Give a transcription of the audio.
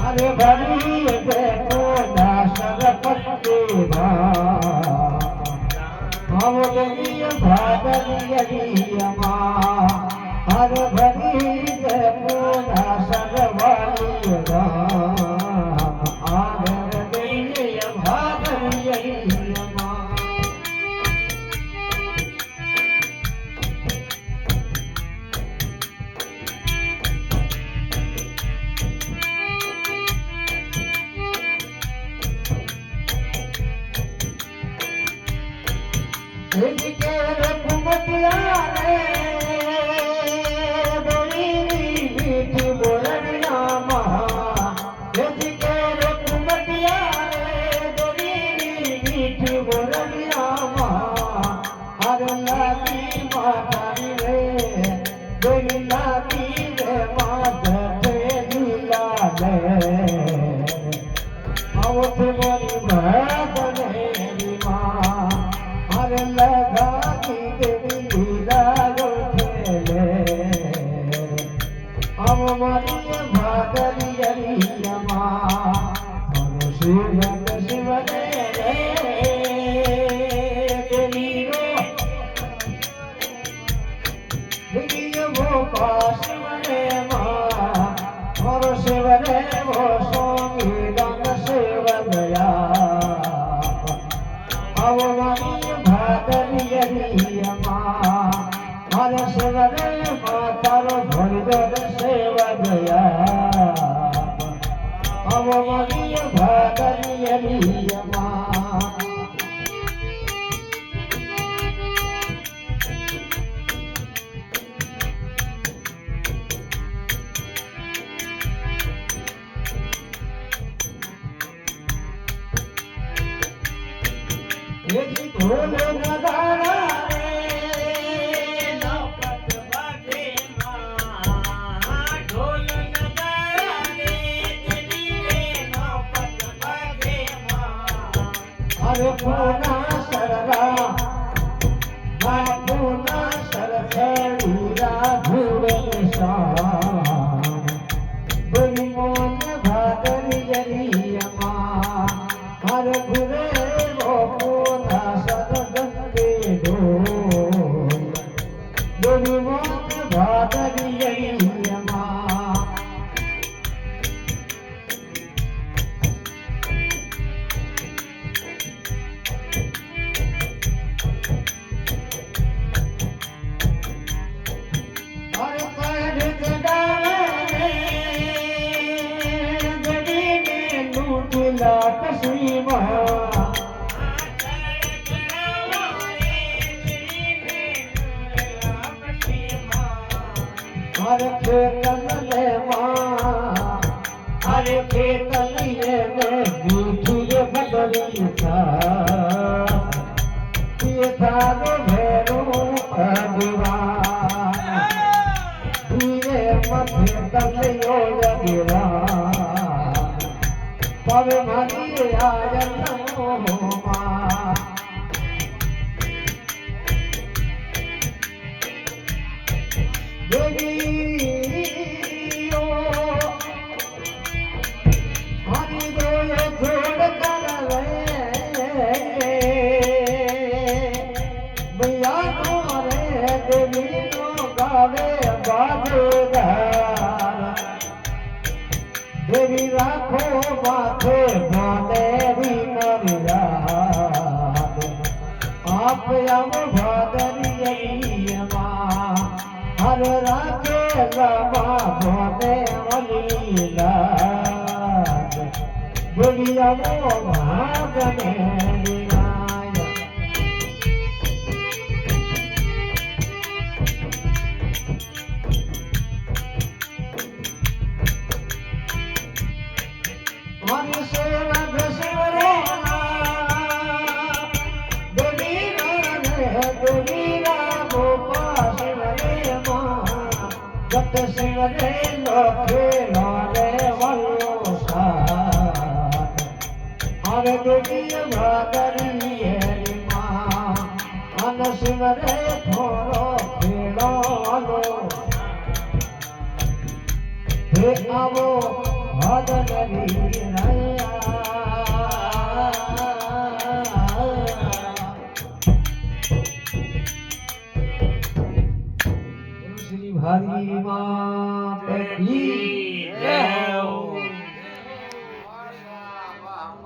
अरे भरी देखो दासर पत्ते हम भागरियमा हर भरी देखो दासर वाली आगर देय भागरियमा जिनके रघुमतिया रे बड़ी मीठी बोलनिया माँ जिनके रघुमतिया रे बड़ी मीठी बोलनिया माँ हर लागी मातारी रे बड़ी लागी रे माता लीला रे आओ तुम्हारी बात मेरी माँ हर लगा की देवी लीला गोठेले हम मरी भागरियमा हम शिव शिव रे देवीरो देवी वो शिव रे माँ और शिव रे वो स्वामी रंग शिव गया अब भागरियमा हर शिव रे मातारो भोजन सेव गया अब भागरियमा ढोल नगाड़ा रे नौकत बाजे माँ ढोल नगाड़ा रे तेरी रे नौकत बाजे माँ अरे पूना सररा माँ पूना सरसड़ीरा भूरे निशान बड़ी मोन भागरियमा हर घुरे भागरियमा और पैर जगावे गड़ी में लूट लाट सीमा हर खेतन ले माँ हर खेतन ये में मीठी बदली था ये थारो भैरो अगवान धीरे मथे तलियो लगिरा पवे भरी आजन माँ देवी हरि गोय छोड़ कर भैया रे देवी नो गावे बाजेदार देवी राखो माथे भादेवी करिया आप हम भागरियमा हर राखे लबा भोने वलीला दुनिया वो भागने विनाय हर सेवक शिव रे दुनिया गोपा शिव रे माँ जत शिव रे लोके रे वल्ल દેવી ભાદરી હેરી માં અન શિવ રે થોડો ખેડો હે આવો ભાદરી શ્રી ભાદરી માં